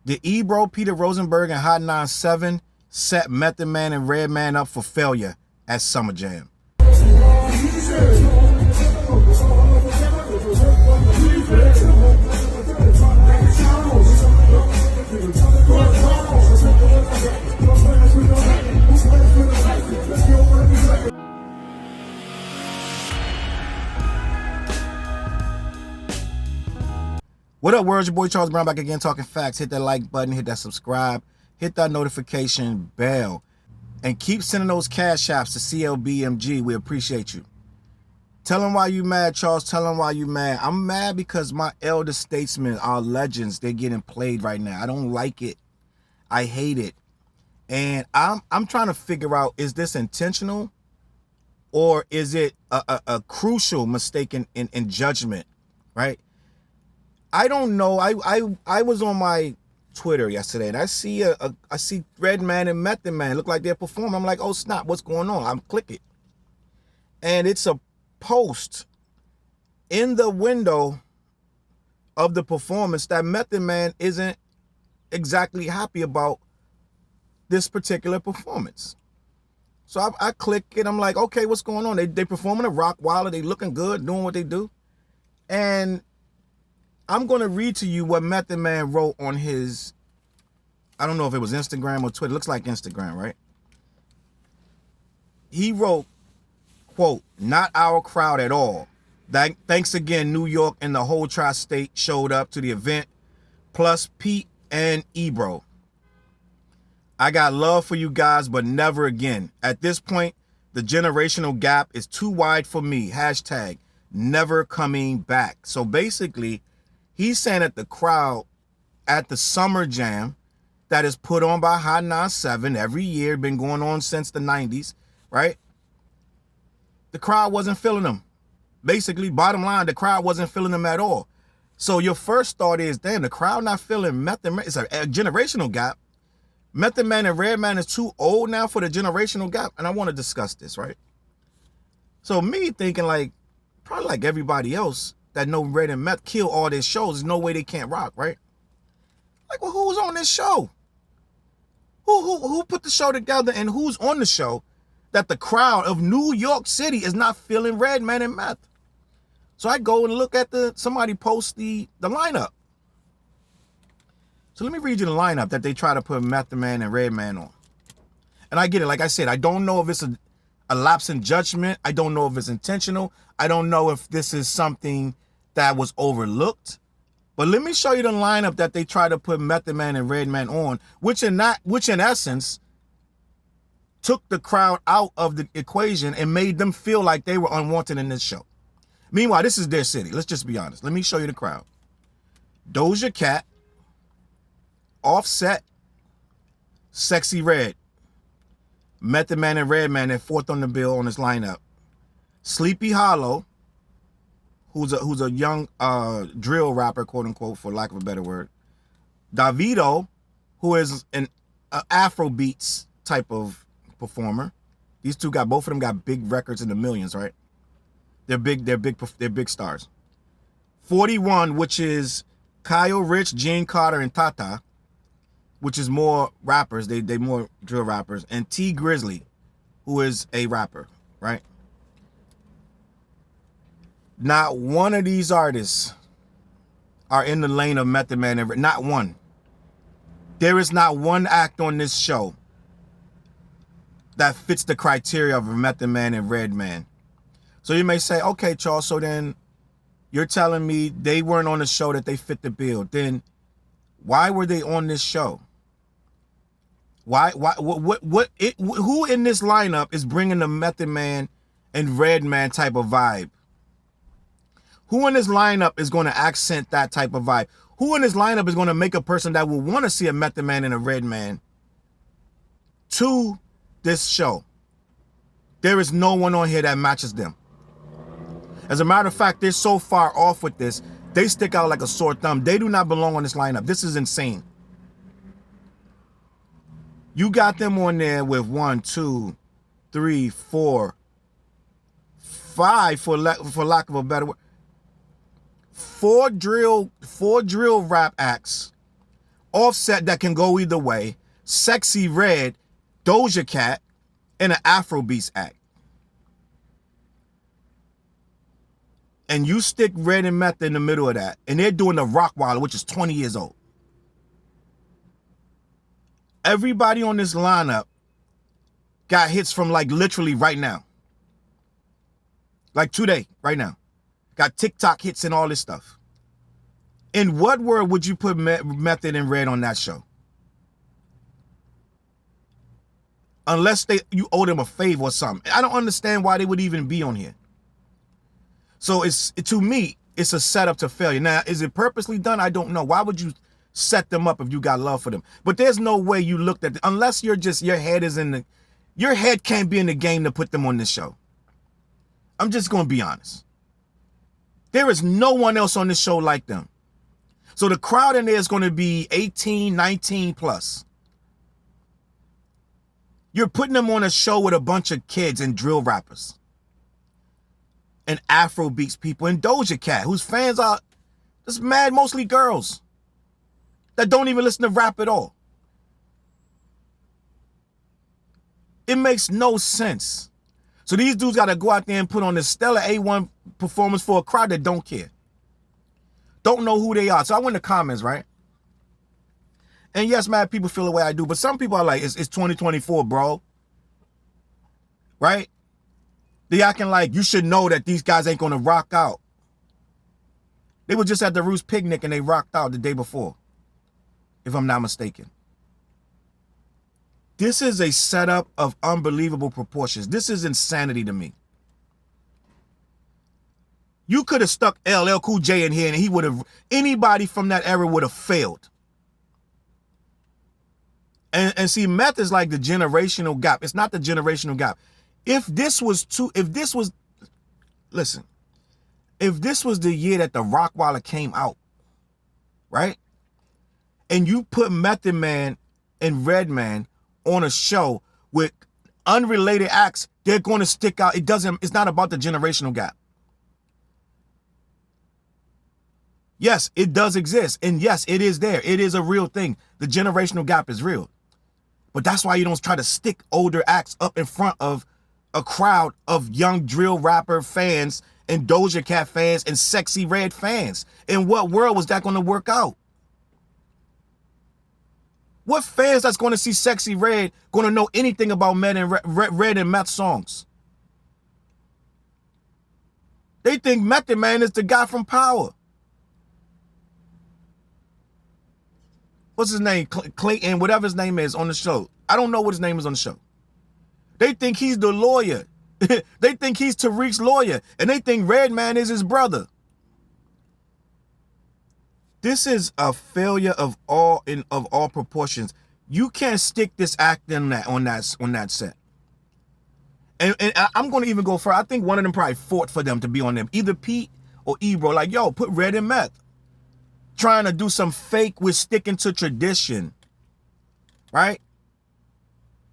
The Ebro, Peter Rosenberg, and Hot 97 set Method Man and Redman up for failure at Summer Jam. What up, world? Your boy Charles Brown back again talking facts. Hit that like button, hit that subscribe, hit that notification bell, and keep sending those cash apps to CLBMG. We appreciate you. Tell them why you mad, Charles. Tell them why you mad. I'm mad because my elder statesmen, our legends, they're getting played right now. I don't like it. I hate it. And I'm trying to figure out, is this intentional or is it a crucial mistake in judgment, right? I don't know. I was on my Twitter yesterday and I see I see Redman and Method Man look like they're performing. I'm like, oh snap, what's going on? I'm clicking, and it's a post in the window of the performance that Method Man isn't exactly happy about this particular performance. So I click it. I'm like, okay, what's going on? They performing a rock while they looking good, doing what they do, and I'm going to read to you what Method Man wrote on his, I don't know if it was Instagram or Twitter. It looks like Instagram, right? He wrote, quote, "Not our crowd at all. Thanks again, New York and the whole tri-state showed up to the event, plus Pete and Ebro. I got love for you guys, but never again. At this point, the generational gap is too wide for me. Hashtag never coming back." So basically, he's saying that the crowd at the Summer Jam that is put on by Hot 97 every year, been going on since the 90s, right? The crowd wasn't feeling them. Basically, bottom line, the crowd wasn't feeling them at all. So your first thought is, damn, the crowd not feeling Method Man. It's a generational gap. Method Man and Redman is too old now for the generational gap. And I want to discuss this, right? So me thinking like, probably like everybody else, that know Red and Meth kill all their shows. There's no way they can't rock, right? Like, well, who's on this show? Who put the show together and who's on the show that the crowd of New York City is not feeling Redman and Meth? So I go and look at somebody post the lineup. So let me read you the lineup that they try to put Method Man and Redman on. And I get it. Like I said, I don't know if it's a lapse in judgment. I don't know if it's intentional. I don't know if this is something that was overlooked, but let me show you the lineup that they try to put Method Man and Redman on, which in essence took the crowd out of the equation and made them feel like they were unwanted in this show. Meanwhile, this is their city. Let's just be honest. Let me show you the crowd. Doja Cat, Offset, Sexy Red, Method Man and Redman at fourth on the bill on this lineup. Sleepy Hollow, who's a young drill rapper, quote unquote, for lack of a better word. Davido, who is an Afro beats type of performer. These two both of them got big records in the millions, right? They're big stars. 41, which is Kyle Rich, Gene Carter, and Tata, which is more rappers. They more drill rappers. And T Grizzly, who is a rapper, right? Not one of these artists are in the lane of Method Man. Not one. There is not one act on this show that fits the criteria of a Method Man and Redman. So you may say, okay, Charles, so then you're telling me they weren't on the show that they fit the bill. Then why were they on this show? Who in this lineup is bringing the Method Man and Redman type of vibe? Who in this lineup is going to accent that type of vibe? Who in this lineup is going to make a person that will want to see a Method Man and a Redman to this show? There is no one on here that matches them. As a matter of fact, they're so far off with this, they stick out like a sore thumb. They do not belong on this lineup. This is insane. You got them on there with 1, 2, 3, 4, 5, for lack of a better word. Four drill rap acts Offset that can go either way, Sexy Red, Doja Cat, and an Afrobeats act. And you stick Red and Meth in the middle of that, and they're doing the Rockwaller, which is 20 years old. Everybody on this lineup got hits from like literally right now. Like today, right now. Got TikTok hits and all this stuff. In what world would you put Method and Red on that show? Unless you owe them a favor or something. I don't understand why they would even be on here. So to me, it's a setup to failure. Now, is it purposely done? I don't know. Why would you set them up if you got love for them? But there's no way you looked at unless you're just, your head can't be in the game to put them on this show. I'm just going to be honest. There is no one else on this show like them. So the crowd in there is going to be 18, 19 plus. You're putting them on a show with a bunch of kids and drill rappers. And Afrobeats people and Doja Cat, whose fans are just mad, mostly girls that don't even listen to rap at all. It makes no sense. So these dudes got to go out there and put on this stellar A1 performance for a crowd that don't care. Don't know who they are. So I went to comments, right? And yes, man, people feel the way I do, but some people are like, it's 2024, bro. Right? They acting like you should know that these guys ain't gonna rock out. They were just at the Roost picnic and they rocked out the day before, if I'm not mistaken. This is a setup of unbelievable proportions. This is insanity to me. You could have stuck LL Cool J in here and he would have, anybody from that era would have failed. And see, Meth is like the generational gap. It's not the generational gap. If this was the year that the Rockwaller came out, right? And you put Method Man and Redman on a show with unrelated acts, they're going to stick out. It's not about the generational gap. Yes, it does exist. And yes, it is there. It is a real thing. The generational gap is real. But that's why you don't try to stick older acts up in front of a crowd of young drill rapper fans and Doja Cat fans and Sexy Red fans. In what world was that going to work out? What fans that's going to see Sexy Red going to know anything about Red and Meth songs? They think Method Man is the guy from Power. What's his name? Clayton, whatever his name is on the show. I don't know what his name is on the show. They think he's the lawyer. They think he's Tariq's lawyer. And they think Redman is his brother. This is a failure of all proportions. You can't stick this act in on that set. And I'm going to even go further. I think one of them probably fought for them to be on them. Either Pete or Ebro. Like, yo, put Red and Meth. Trying to do some fake with sticking to tradition. Right?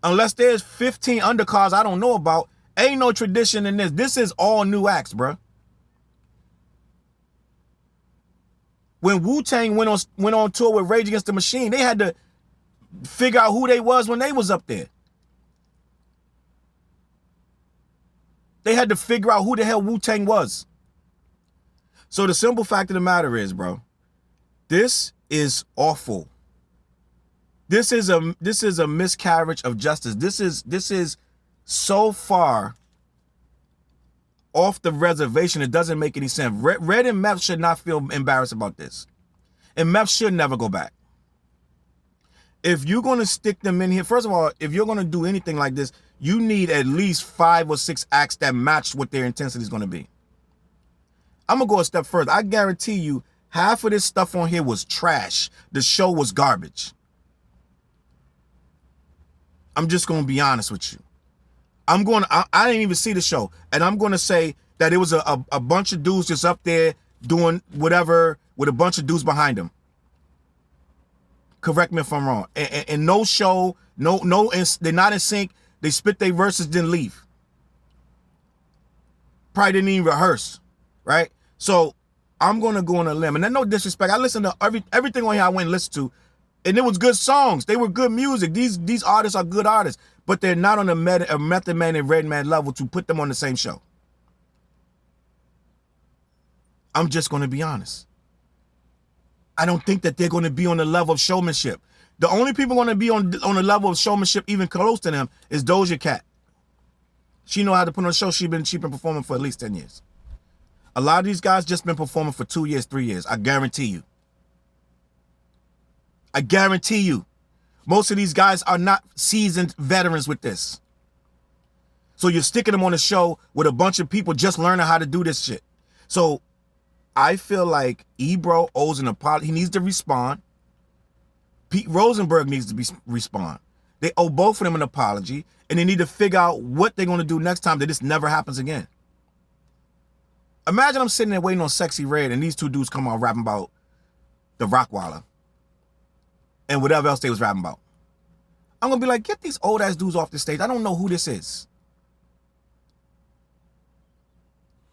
Unless there's 15 undercards I don't know about, ain't no tradition in this. This is all new acts, bro. When Wu-Tang went on tour with Rage Against the Machine, they had to figure out who they was when they was up there. They had to figure out who the hell Wu-Tang was. So the simple fact of the matter is, bro, this is awful. This is a miscarriage of justice. This is so far off the reservation, it doesn't make any sense. Red and Meth should not feel embarrassed about this. And Meth should never go back. If you're going to stick them in here, first of all, if you're going to do anything like this, you need at least 5 or 6 acts that match what their intensity is going to be. I'm going to go a step further. I guarantee you, half of this stuff on here was trash. The show was garbage. I'm just going to be honest with you. I didn't even see the show. And I'm going to say that it was a bunch of dudes just up there doing whatever with a bunch of dudes behind them. Correct me if I'm wrong. And no show, they're not in sync. They spit their verses, then leave. Probably didn't even rehearse, right? So I'm going to go on a limb. And no disrespect. I listened to everything on here I went and listened to. And it was good songs. They were good music. These artists are good artists, but they're not on a Method Man and Redman level to put them on the same show. I'm just going to be honest. I don't think that they're going to be on the level of showmanship. The only people going to be on the level of showmanship even close to them is Doja Cat. She know how to put on a show. She been performing for at least 10 years. A lot of these guys just been performing for 2 years, 3 years. I guarantee you. I guarantee you. Most of these guys are not seasoned veterans with this. So you're sticking them on a show with a bunch of people just learning how to do this shit. So I feel like Ebro owes an apology. He needs to respond. Pete Rosenberg needs to respond. They owe both of them an apology, and they need to figure out what they're going to do next time that this never happens again. Imagine I'm sitting there waiting on Sexy Red, and these two dudes come out rapping about the Rockwaller and whatever else they was rapping about. I'm going to be like, get these old-ass dudes off the stage. I don't know who this is.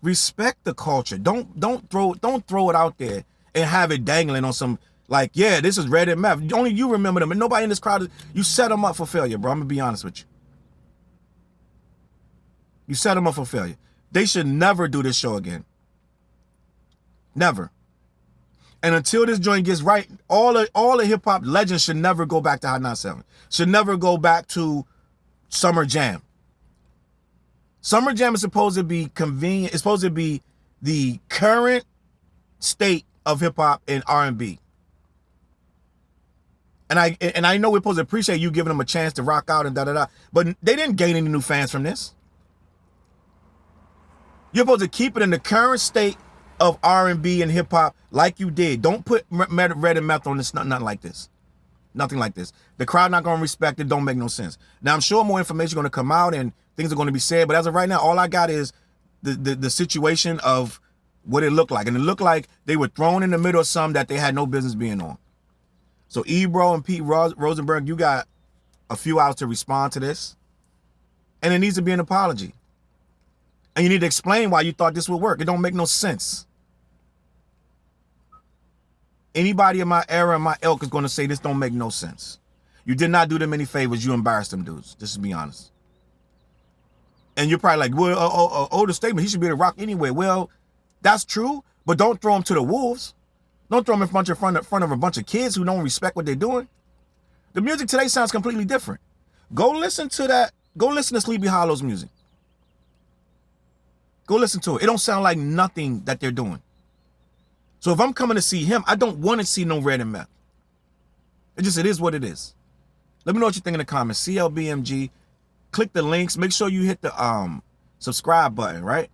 Respect the culture. Don't throw it out there and have it dangling on some, like, yeah, this is Red and Meth. Only you remember them, and nobody in this crowd, you set them up for failure, bro. I'm going to be honest with you. You set them up for failure. They should never do this show again. Never. And until this joint gets right, all the hip-hop legends should never go back to Hot 97. Should never go back to Summer Jam. Summer Jam is supposed to be convenient. It's supposed to be the current state of hip-hop and R&B. And I know we're supposed to appreciate you giving them a chance to rock out and da-da-da. But they didn't gain any new fans from this. You're supposed to keep it in the current state of R&B and hip-hop like you did. Don't put Red and Meth on this, nothing like this. Nothing like this. The crowd not going to respect it. Don't make no sense. Now, I'm sure more information is going to come out and things are going to be said. But as of right now, all I got is the situation of what it looked like. And it looked like they were thrown in the middle of something that they had no business being on. So Ebro and Pete Rosenberg, you got a few hours to respond to this. And it needs to be an apology. And you need to explain why you thought this would work. It don't make no sense. Anybody in my era and my ilk is going to say this don't make no sense. You did not do them any favors. You embarrassed them dudes. Just to be honest. And you're probably like, well, older statement, he should be able to rock anyway. Well, that's true, but don't throw him to the wolves. Don't throw him in front of a bunch of kids who don't respect what they're doing. The music today sounds completely different. Go listen to that. Go listen to Sleepy Hollow's music. Go listen to it. It don't sound like nothing that they're doing. So if I'm coming to see him, I don't want to see no Red and Meth. It is what it is. Let me know what you think in the comments. CLBMG. Click the links. Make sure you hit the subscribe button, right?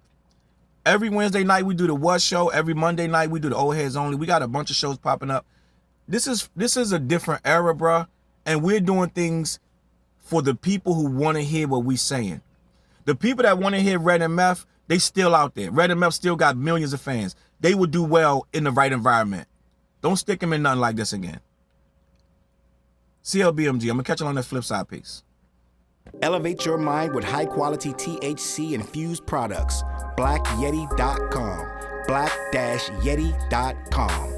Every Wednesday night we do the What Show. Every Monday night we do the Old Heads Only. We got a bunch of shows popping up. This is a different era, bruh. And we're doing things for the people who want to hear what we're saying. The people that want to hear Red and Meth, they still out there. Red and Meth still got millions of fans. They would do well in the right environment. Don't stick them in nothing like this again. CLBMG. I'm going to catch you on that flip side. Peace. Elevate your mind with high-quality THC-infused products. BlackYeti.com. Black-Yeti.com.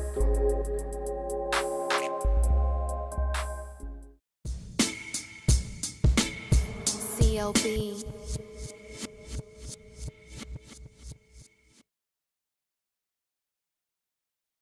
CLB.